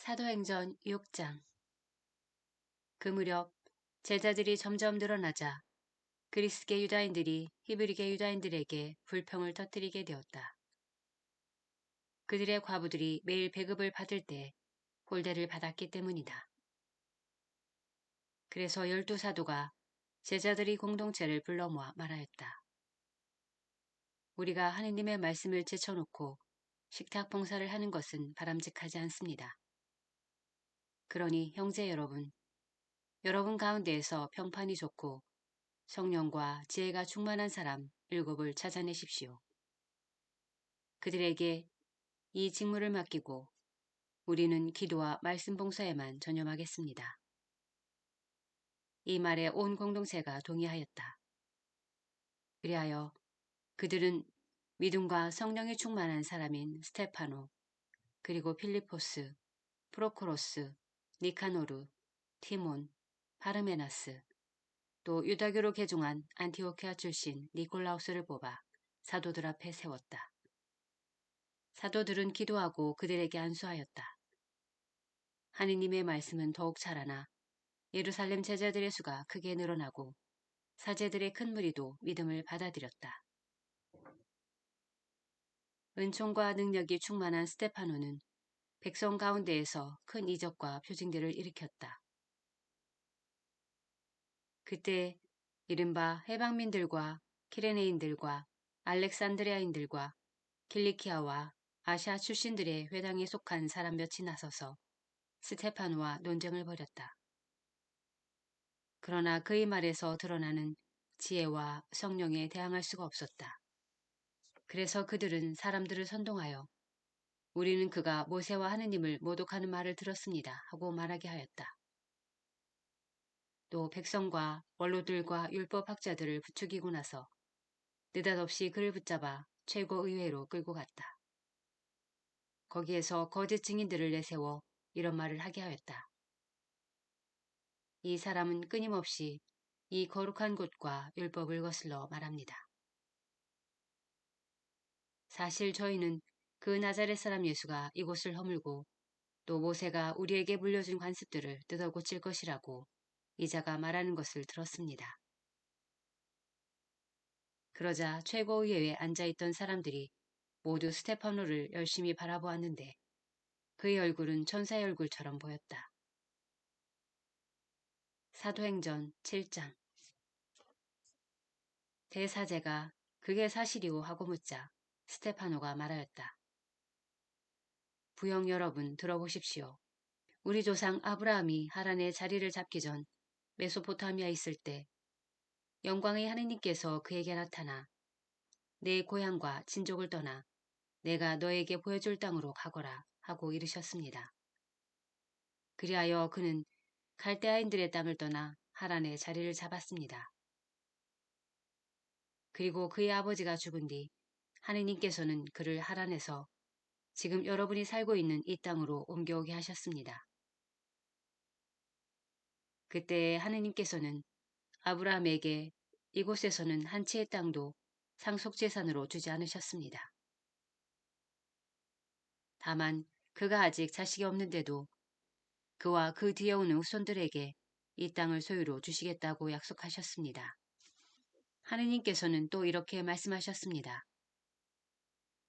사도행전 6장. 그 무렵 제자들이 점점 늘어나자 그리스계 유다인들이 히브리계 유다인들에게 불평을 터뜨리게 되었다. 그들의 과부들이 매일 배급을 받을 때 홀대를 받았기 때문이다. 그래서 12사도가 제자들이 공동체를 불러 모아 말하였다. 우리가 하느님의 말씀을 제쳐놓고 식탁 봉사를 하는 것은 바람직하지 않습니다. 그러니 형제 여러분 가운데에서 평판이 좋고 성령과 지혜가 충만한 사람 7을 찾아내십시오. 그들에게 이 직무를 맡기고 우리는 기도와 말씀 봉사에만 전념하겠습니다. 이 말에 온 공동체가 동의하였다. 그리하여 그들은 믿음과 성령이 충만한 사람인 스테파노, 그리고 필리포스, 프로코로스, 니카노르, 티몬, 파르메나스, 또 유다교로 개종한 안티오키아 출신 니콜라우스를 뽑아 사도들 앞에 세웠다. 사도들은 기도하고 그들에게 안수하였다. 하느님의 말씀은 더욱 자라나 예루살렘 제자들의 수가 크게 늘어나고 사제들의 큰 무리도 믿음을 받아들였다. 은총과 능력이 충만한 스테파노는 백성 가운데에서 큰 이적과 표징들을 일으켰다. 그때 이른바 해방민들과 키레네인들과 알렉산드리아인들과 킬리키아와 아시아 출신들의 회당에 속한 사람 몇이 나서서 스테파노와 논쟁을 벌였다. 그러나 그의 말에서 드러나는 지혜와 성령에 대항할 수가 없었다. 그래서 그들은 사람들을 선동하여 우리는 그가 모세와 하느님을 모독하는 말을 들었습니다 하고 말하게 하였다. 또 백성과 원로들과 율법학자들을 부추기고 나서 느닷없이 그를 붙잡아 최고의회로 끌고 갔다. 거기에서 거짓 증인들을 내세워 이런 말을 하게 하였다. 이 사람은 끊임없이 이 거룩한 곳과 율법을 거슬러 말합니다. 사실 저희는 그 나자렛 사람 예수가 이곳을 허물고 또 모세가 우리에게 물려준 관습들을 뜯어 고칠 것이라고 이자가 말하는 것을 들었습니다. 그러자 최고의회에 앉아있던 사람들이 모두 스테파노를 열심히 바라보았는데 그의 얼굴은 천사의 얼굴처럼 보였다. 사도행전 7장. 대사제가 그게 사실이오 하고 묻자 스테파노가 말하였다. 부영 여러분 들어보십시오. 우리 조상 아브라함이 하란의 자리를 잡기 전 메소포타미아에 있을 때 영광의 하느님께서 그에게 나타나 내 고향과 친족을 떠나 내가 너에게 보여줄 땅으로 가거라 하고 이르셨습니다. 그리하여 그는 갈대아인들의 땅을 떠나 하란의 자리를 잡았습니다. 그리고 그의 아버지가 죽은 뒤 하느님께서는 그를 하란에서 지금 여러분이 살고 있는 이 땅으로 옮겨오게 하셨습니다. 그때 하느님께서는 아브라함에게 이곳에서는 한 채의 땅도 상속재산으로 주지 않으셨습니다. 다만 그가 아직 자식이 없는데도 그와 그 뒤에 오는 후손들에게 이 땅을 소유로 주시겠다고 약속하셨습니다. 하느님께서는 또 이렇게 말씀하셨습니다.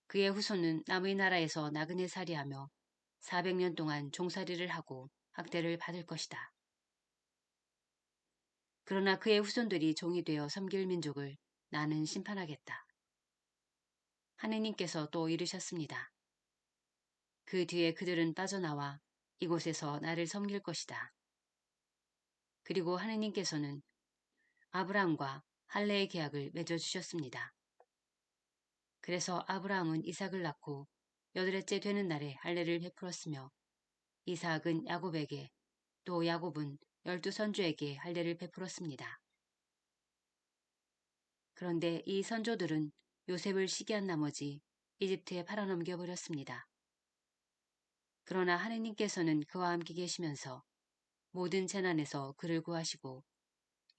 그의 후손은 남의 나라에서 나그네 살이하며 400년 동안 종살이를 하고 학대를 받을 것이다. 그러나 그의 후손들이 종이 되어 섬길 민족을 나는 심판하겠다. 하느님께서 또 이르셨습니다. 그 뒤에 그들은 빠져나와 이곳에서 나를 섬길 것이다. 그리고 하느님께서는 아브라함과 할례의 계약을 맺어주셨습니다. 그래서 아브라함은 이삭을 낳고 8째 되는 날에 할례를 베풀었으며 이삭은 야곱에게 또 야곱은 12선조에게 할례를 베풀었습니다. 그런데 이 선조들은 요셉을 시기한 나머지 이집트에 팔아넘겨 버렸습니다. 그러나 하느님께서는 그와 함께 계시면서 모든 재난에서 그를 구하시고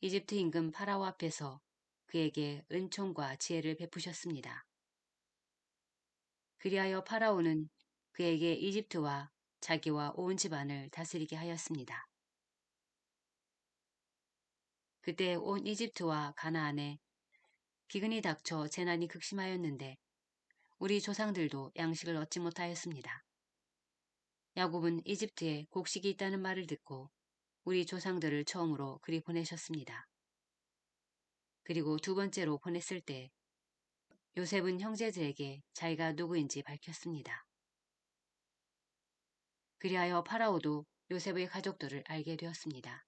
이집트 임금 파라오 앞에서 그에게 은총과 지혜를 베푸셨습니다. 그리하여 파라오는 그에게 이집트와 자기와 온 집안을 다스리게 하였습니다. 그때 온 이집트와 가나안에 기근이 닥쳐 재난이 극심하였는데 우리 조상들도 양식을 얻지 못하였습니다. 야곱은 이집트에 곡식이 있다는 말을 듣고 우리 조상들을 처음으로 그리 보내셨습니다. 그리고 두 번째로 보냈을 때 요셉은 형제들에게 자기가 누구인지 밝혔습니다. 그리하여 파라오도 요셉의 가족들을 알게 되었습니다.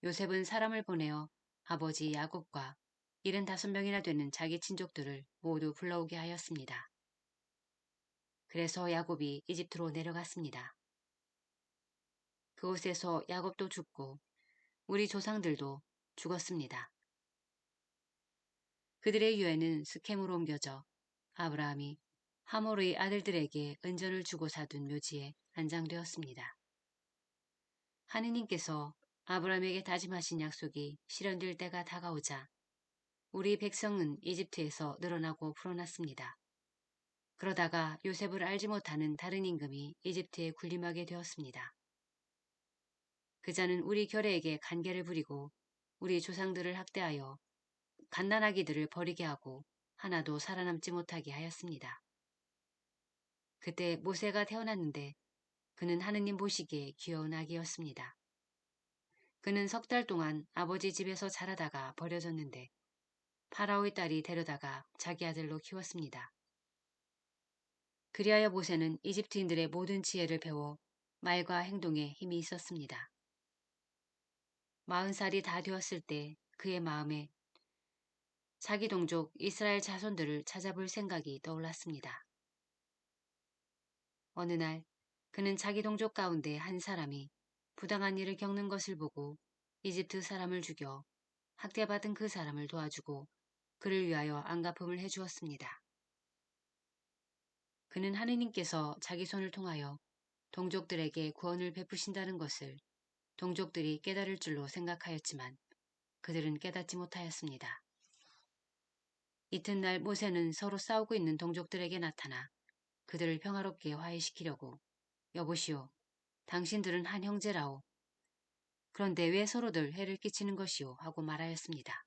요셉은 사람을 보내어 아버지 야곱과 75명이나 되는 자기 친족들을 모두 불러오게 하였습니다. 그래서 야곱이 이집트로 내려갔습니다. 그곳에서 야곱도 죽고 우리 조상들도 죽었습니다. 그들의 유해는 스켐으로 옮겨져 아브라함이 하몰의 아들들에게 은전을 주고 사둔 묘지에 안장되었습니다. 하느님께서 아브라함에게 다짐하신 약속이 실현될 때가 다가오자 우리 백성은 이집트에서 늘어나고 불어났습니다. 그러다가 요셉을 알지 못하는 다른 임금이 이집트에 군림하게 되었습니다. 그자는 우리 결례에게 간계를 부리고 우리 조상들을 학대하여 갓난아기들을 버리게 하고 하나도 살아남지 못하게 하였습니다. 그때 모세가 태어났는데 그는 하느님 보시기에 귀여운 아기였습니다. 그는 3달 동안 아버지 집에서 자라다가 버려졌는데 파라오의 딸이 데려다가 자기 아들로 키웠습니다. 그리하여 모세는 이집트인들의 모든 지혜를 배워 말과 행동에 힘이 있었습니다. 40살이 다 되었을 때 그의 마음에 자기 동족 이스라엘 자손들을 찾아볼 생각이 떠올랐습니다. 어느 날 그는 자기 동족 가운데 한 사람이 부당한 일을 겪는 것을 보고 이집트 사람을 죽여 학대받은 그 사람을 도와주고 그를 위하여 안갚음을 해주었습니다. 그는 하느님께서 자기 손을 통하여 동족들에게 구원을 베푸신다는 것을 동족들이 깨달을 줄로 생각하였지만 그들은 깨닫지 못하였습니다. 이튿날 모세는 서로 싸우고 있는 동족들에게 나타나 그들을 평화롭게 화해시키려고 여보시오, 당신들은 한 형제라오. 그런데 왜 서로들 해를 끼치는 것이오 하고 말하였습니다.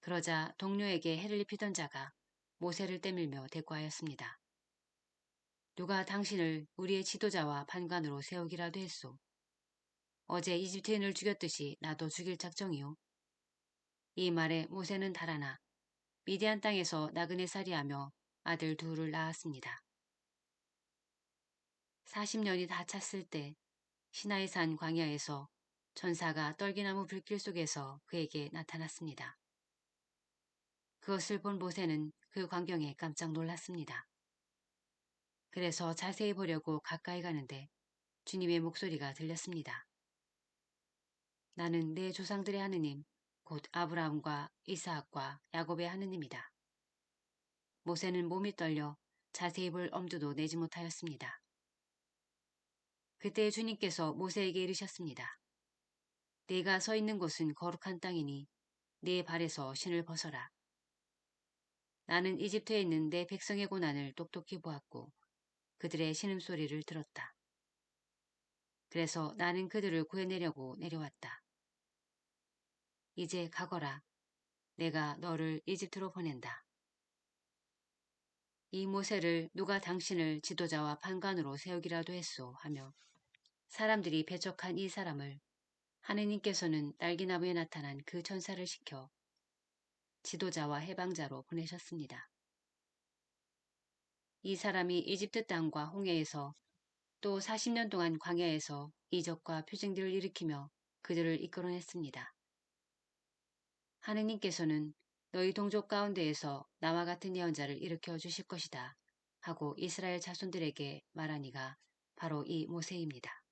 그러자 동료에게 해를 입히던 자가 모세를 떠밀며 대꾸하였습니다. 누가 당신을 우리의 지도자와 판관으로 세우기라도 했소. 어제 이집트인을 죽였듯이 나도 죽일 작정이오. 이 말에 모세는 달아나 미디안 땅에서 나그네 살이하며 아들 둘을 낳았습니다. 40년이 다 찼을 때 시나이산 광야에서 천사가 떨기나무 불길 속에서 그에게 나타났습니다. 그것을 본 모세는 그 광경에 깜짝 놀랐습니다. 그래서 자세히 보려고 가까이 가는데 주님의 목소리가 들렸습니다. 나는 내 조상들의 하느님, 곧 아브라함과 이스하악과 야곱의 하느님이다. 모세는 몸이 떨려 자세히 볼 엄두도 내지 못하였습니다. 그때 주님께서 모세에게 이르셨습니다. 네가 서 있는 곳은 거룩한 땅이니 네 발에서 신을 벗어라. 나는 이집트에 있는 내 백성의 고난을 똑똑히 보았고 그들의 신음소리를 들었다. 그래서 나는 그들을 구해내려고 내려왔다. 이제 가거라. 내가 너를 이집트로 보낸다. 이 모세를 누가 당신을 지도자와 판관으로 세우기라도 했소 하며 사람들이 배척한 이 사람을 하느님께서는 딸기나무에 나타난 그 천사를 시켜 지도자와 해방자로 보내셨습니다. 이 사람이 이집트 땅과 홍해에서 또 40년 동안 광야에서 이적과 표징들을 일으키며 그들을 이끌어냈습니다. 하느님께서는 너희 동족 가운데에서 나와 같은 예언자를 일으켜 주실 것이다 하고 이스라엘 자손들에게 말하니가 바로 이 모세입니다.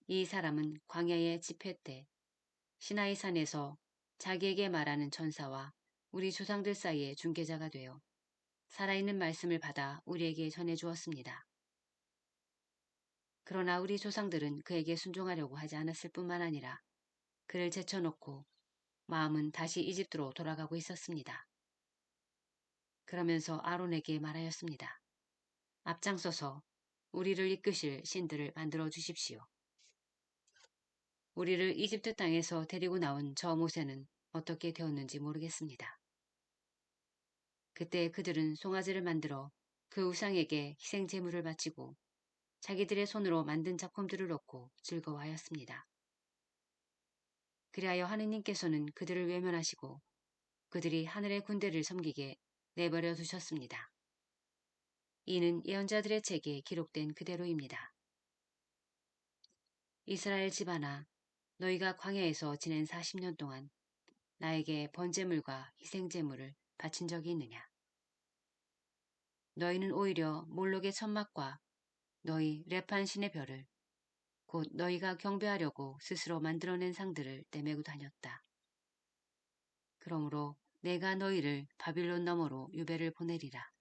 이 사람은 광야의 집회 때 시나이 산에서 자기에게 말하는 천사와 우리 조상들 사이의 중개자가 되어 살아있는 말씀을 받아 우리에게 전해주었습니다. 그러나 우리 조상들은 그에게 순종하려고 하지 않았을 뿐만 아니라 그를 제쳐놓고 마음은 다시 이집트로 돌아가고 있었습니다. 그러면서 아론에게 말하였습니다. 앞장서서 우리를 이끄실 신들을 만들어 주십시오. 우리를 이집트 땅에서 데리고 나온 저 모세는 어떻게 되었는지 모르겠습니다. 그때 그들은 송아지를 만들어 그 우상에게 희생 제물을 바치고 자기들의 손으로 만든 작품들을 얻고 즐거워하였습니다. 그리하여 하느님께서는 그들을 외면하시고 그들이 하늘의 군대를 섬기게 내버려 두셨습니다. 이는 예언자들의 책에 기록된 그대로입니다. 이스라엘 집안아, 너희가 광야에서 지낸 40년 동안 나에게 번제물과 희생제물을 바친 적이 있느냐? 너희는 오히려 몰록의 천막과 너희 레판 신의 별을 곧 너희가 경배하려고 스스로 만들어낸 상들을 떼매고 다녔다. 그러므로 내가 너희를 바빌론 너머로 유배를 보내리라.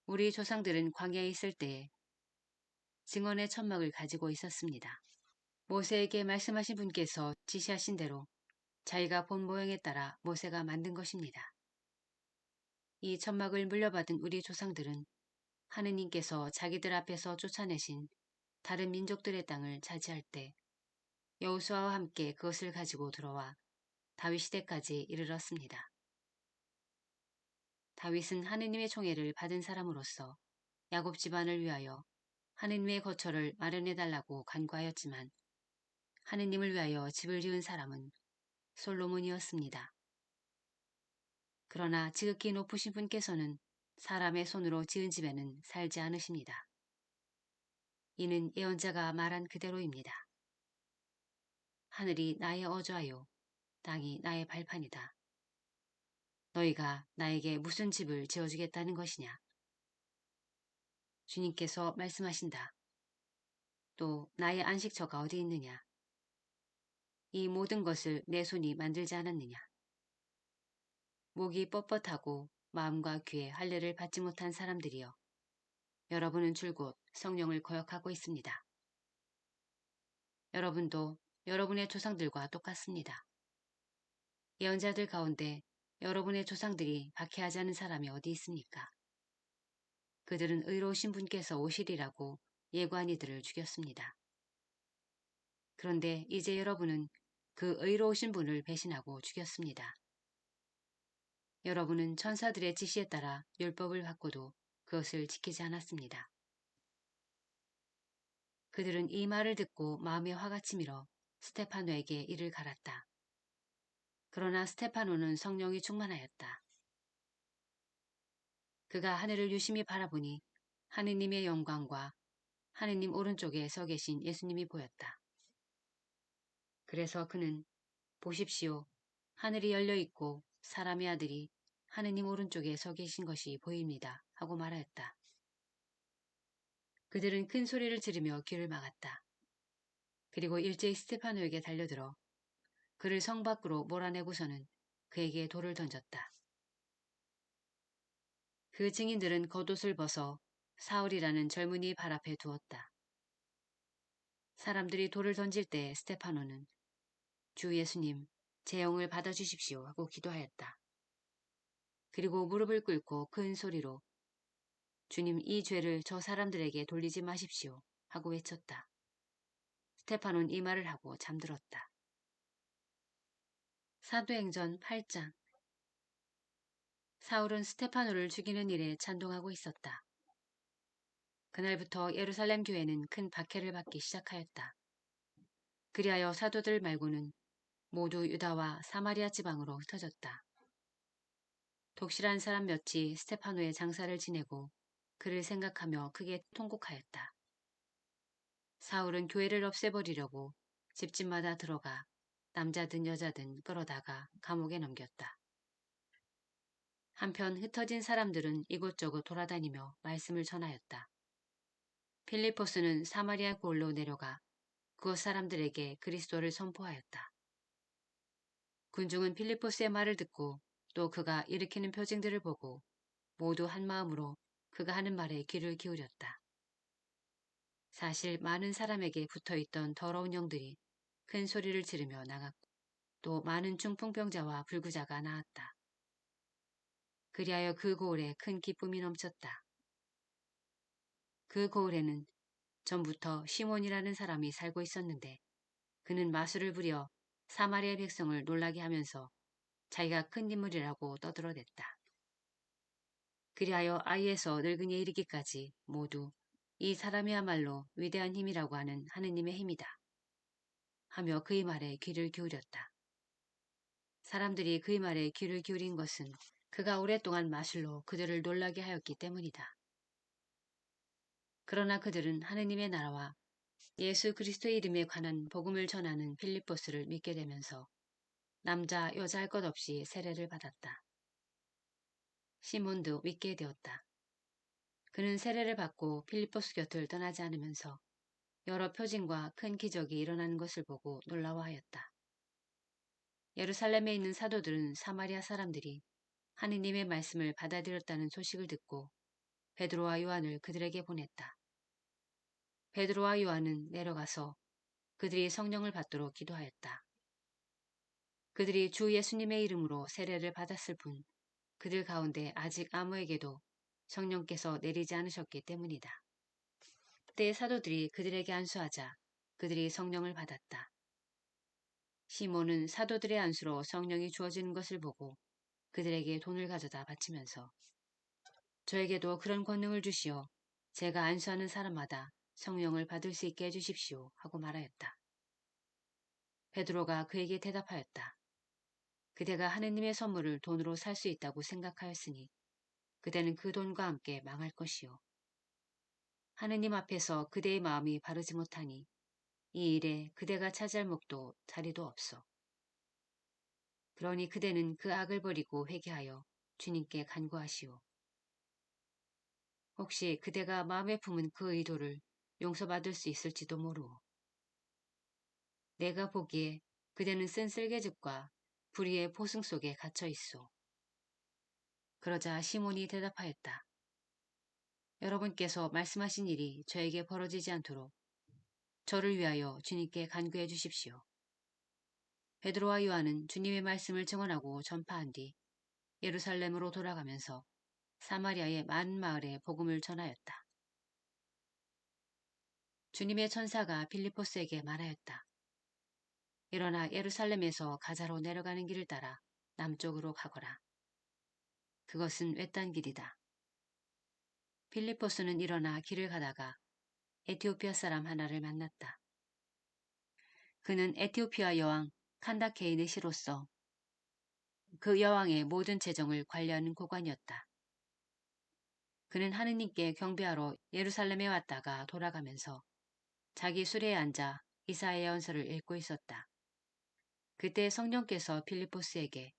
우리 조상들은 광야에 있을 때에 증언의 천막을 가지고 있었습니다. 모세에게 말씀하신 분께서 지시하신 대로 자기가 본 모형에 따라 모세가 만든 것입니다. 이 천막을 물려받은 우리 조상들은 하느님께서 자기들 앞에서 쫓아내신 다른 민족들의 땅을 차지할 때 여호수아와 함께 그것을 가지고 들어와 다윗 시대까지 이르렀습니다. 다윗은 하느님의 총애를 받은 사람으로서 야곱 집안을 위하여 하느님의 거처를 마련해달라고 간구하였지만 하느님을 위하여 집을 지은 사람은 솔로몬이었습니다. 그러나 지극히 높으신 분께서는 사람의 손으로 지은 집에는 살지 않으십니다. 이는 예언자가 말한 그대로입니다. 하늘이 나의 어좌요, 땅이 나의 발판이다. 너희가 나에게 무슨 집을 지어주겠다는 것이냐? 주님께서 말씀하신다. 또 나의 안식처가 어디 있느냐? 이 모든 것을 내 손이 만들지 않았느냐? 목이 뻣뻣하고 마음과 귀에 할례를 받지 못한 사람들이여. 여러분은 줄곧 성령을 거역하고 있습니다. 여러분도 여러분의 조상들과 똑같습니다. 예언자들 가운데 여러분의 조상들이 박해하지 않은 사람이 어디 있습니까? 그들은 의로우신 분께서 오시리라고 예고한 이들을 죽였습니다. 그런데 이제 여러분은 그 의로우신 분을 배신하고 죽였습니다. 여러분은 천사들의 지시에 따라 율법을 받고도 그것을 지키지 않았습니다. 그들은 이 말을 듣고 마음에 화가 치밀어 스테파노에게 이를 갈았다. 그러나 스테파노는 성령이 충만하였다. 그가 하늘을 유심히 바라보니 하느님의 영광과 하느님 오른쪽에 서 계신 예수님이 보였다. 그래서 그는 보십시오. 하늘이 열려 있고 사람의 아들이 하느님 오른쪽에 서 계신 것이 보입니다. 하고 말하였다. 그들은 큰 소리를 지르며 귀를 막았다. 그리고 일제히 스테파노에게 달려들어 그를 성 밖으로 몰아내고서는 그에게 돌을 던졌다. 그 증인들은 겉옷을 벗어 사울이라는 젊은이 발 앞에 두었다. 사람들이 돌을 던질 때 스테파노는 주 예수님, 제 영을 받아주십시오 하고 기도하였다. 그리고 무릎을 꿇고 큰 소리로 주님 이 죄를 저 사람들에게 돌리지 마십시오 하고 외쳤다. 스테파노는 이 말을 하고 잠들었다. 사도행전 8장. 사울은 스테파노를 죽이는 일에 찬동하고 있었다. 그날부터 예루살렘 교회는 큰 박해를 받기 시작하였다. 그리하여 사도들 말고는 모두 유다와 사마리아 지방으로 흩어졌다. 독실한 사람 몇이 스테파노의 장사를 지내고 그를 생각하며 크게 통곡하였다. 사울은 교회를 없애버리려고 집집마다 들어가 남자든 여자든 끌어다가 감옥에 넘겼다. 한편 흩어진 사람들은 이곳저곳 돌아다니며 말씀을 전하였다. 필리포스는 사마리아 골로 내려가 그곳 사람들에게 그리스도를 선포하였다. 군중은 필리포스의 말을 듣고 또 그가 일으키는 표징들을 보고 모두 한마음으로 그가 하는 말에 귀를 기울였다. 사실 많은 사람에게 붙어있던 더러운 영들이 큰 소리를 지르며 나갔고 또 많은 중풍병자와 불구자가 나았다. 그리하여 그 고을에 큰 기쁨이 넘쳤다. 그 고을에는 전부터 시몬이라는 사람이 살고 있었는데 그는 마술을 부려 사마리아 백성을 놀라게 하면서 자기가 큰 인물이라고 떠들어댔다. 그리하여 아이에서 늙은이에 이르기까지 모두 이 사람이야말로 위대한 힘이라고 하는 하느님의 힘이다. 하며 그의 말에 귀를 기울였다. 사람들이 그의 말에 귀를 기울인 것은 그가 오랫동안 마술로 그들을 놀라게 하였기 때문이다. 그러나 그들은 하느님의 나라와 예수 그리스도의 이름에 관한 복음을 전하는 빌립보스를 믿게 되면서 남자 여자 할 것 없이 세례를 받았다. 시몬도 믿게 되었다. 그는 세례를 받고 빌립보스 곁을 떠나지 않으면서 여러 표징과 큰 기적이 일어나는 것을 보고 놀라워하였다. 예루살렘에 있는 사도들은 사마리아 사람들이 하느님의 말씀을 받아들였다는 소식을 듣고 베드로와 요한을 그들에게 보냈다. 베드로와 요한은 내려가서 그들이 성령을 받도록 기도하였다. 그들이 주 예수님의 이름으로 세례를 받았을 뿐 그들 가운데 아직 아무에게도 성령께서 내리지 않으셨기 때문이다. 그때 사도들이 그들에게 안수하자 그들이 성령을 받았다. 시몬은 사도들의 안수로 성령이 주어지는 것을 보고 그들에게 돈을 가져다 바치면서 저에게도 그런 권능을 주시어 제가 안수하는 사람마다 성령을 받을 수 있게 해주십시오 하고 말하였다. 베드로가 그에게 대답하였다. 그대가 하느님의 선물을 돈으로 살 수 있다고 생각하였으니 그대는 그 돈과 함께 망할 것이요. 하느님 앞에서 그대의 마음이 바르지 못하니 이 일에 그대가 차지할 몫도 자리도 없어. 그러니 그대는 그 악을 버리고 회개하여 주님께 간구하시오. 혹시 그대가 마음에 품은 그 의도를 용서받을 수 있을지도 모르오. 내가 보기에 그대는 쓴 쓸개즙과 불의의 포승 속에 갇혀 있소. 그러자 시몬이 대답하였다. 여러분께서 말씀하신 일이 저에게 벌어지지 않도록 저를 위하여 주님께 간구해 주십시오. 베드로와 요한은 주님의 말씀을 증언하고 전파한 뒤 예루살렘으로 돌아가면서 사마리아의 많은 마을에 복음을 전하였다. 주님의 천사가 빌립보스에게 말하였다. 일어나 예루살렘에서 가자로 내려가는 길을 따라 남쪽으로 가거라. 그것은 외딴 길이다. 빌립보스는 일어나 길을 가다가 에티오피아 사람 하나를 만났다. 그는 에티오피아 여왕 칸다케인의 시로서 그 여왕의 모든 재정을 관리하는 고관이었다. 그는 하느님께 경배하러 예루살렘에 왔다가 돌아가면서 자기 수레에 앉아 이사야의 연설을 읽고 있었다. 그때 성령께서 빌립보스에게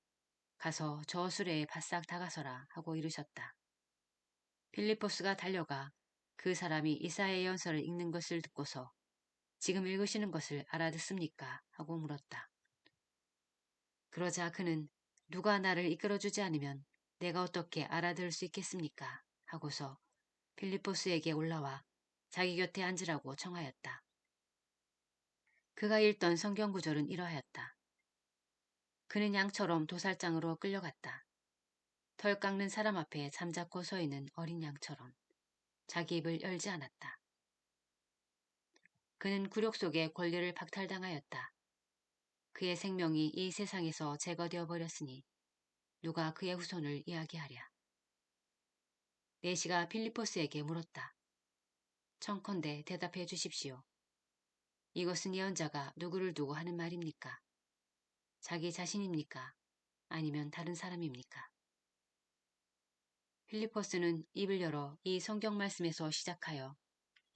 가서 저 수레에 바싹 다가서라 하고 이르셨다. 빌립보스가 달려가 그 사람이 이사야의 연설을 읽는 것을 듣고서 지금 읽으시는 것을 알아듣습니까? 하고 물었다. 그러자 그는 누가 나를 이끌어주지 않으면 내가 어떻게 알아들을 수 있겠습니까? 하고서 빌립보스에게 올라와 자기 곁에 앉으라고 청하였다. 그가 읽던 성경 구절은 이러하였다. 그는 양처럼 도살장으로 끌려갔다. 털 깎는 사람 앞에 잠자코 서 있는 어린 양처럼 자기 입을 열지 않았다. 그는 굴욕 속에 권리를 박탈당하였다. 그의 생명이 이 세상에서 제거되어 버렸으니 누가 그의 후손을 이야기하랴. 내시가 빌립보스에게 물었다. 청컨대 대답해 주십시오. 이것은 예언자가 누구를 두고 하는 말입니까? 자기 자신입니까? 아니면 다른 사람입니까? 필리포스는 입을 열어 이 성경 말씀에서 시작하여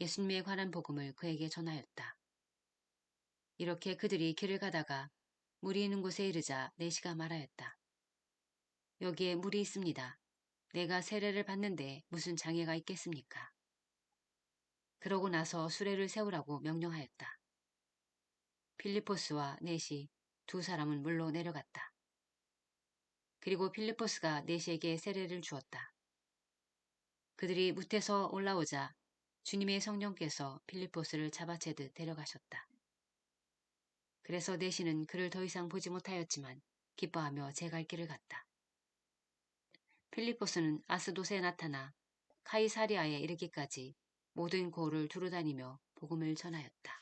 예수님에 관한 복음을 그에게 전하였다. 이렇게 그들이 길을 가다가 물이 있는 곳에 이르자 내시가 말하였다. 여기에 물이 있습니다. 내가 세례를 받는데 무슨 장애가 있겠습니까? 그러고 나서 수레를 세우라고 명령하였다. 필리포스와 넷이 두 사람은 물로 내려갔다. 그리고 필리포스가 넷에게 세례를 주었다. 그들이 무태서 올라오자 주님의 성령께서 필리포스를 잡아채듯 데려가셨다. 그래서 넷이는 그를 더 이상 보지 못하였지만 기뻐하며 제 갈 길을 갔다. 필리포스는 아스도스에 나타나 카이사리아에 이르기까지 모든 고을을 두루다니며 복음을 전하였다.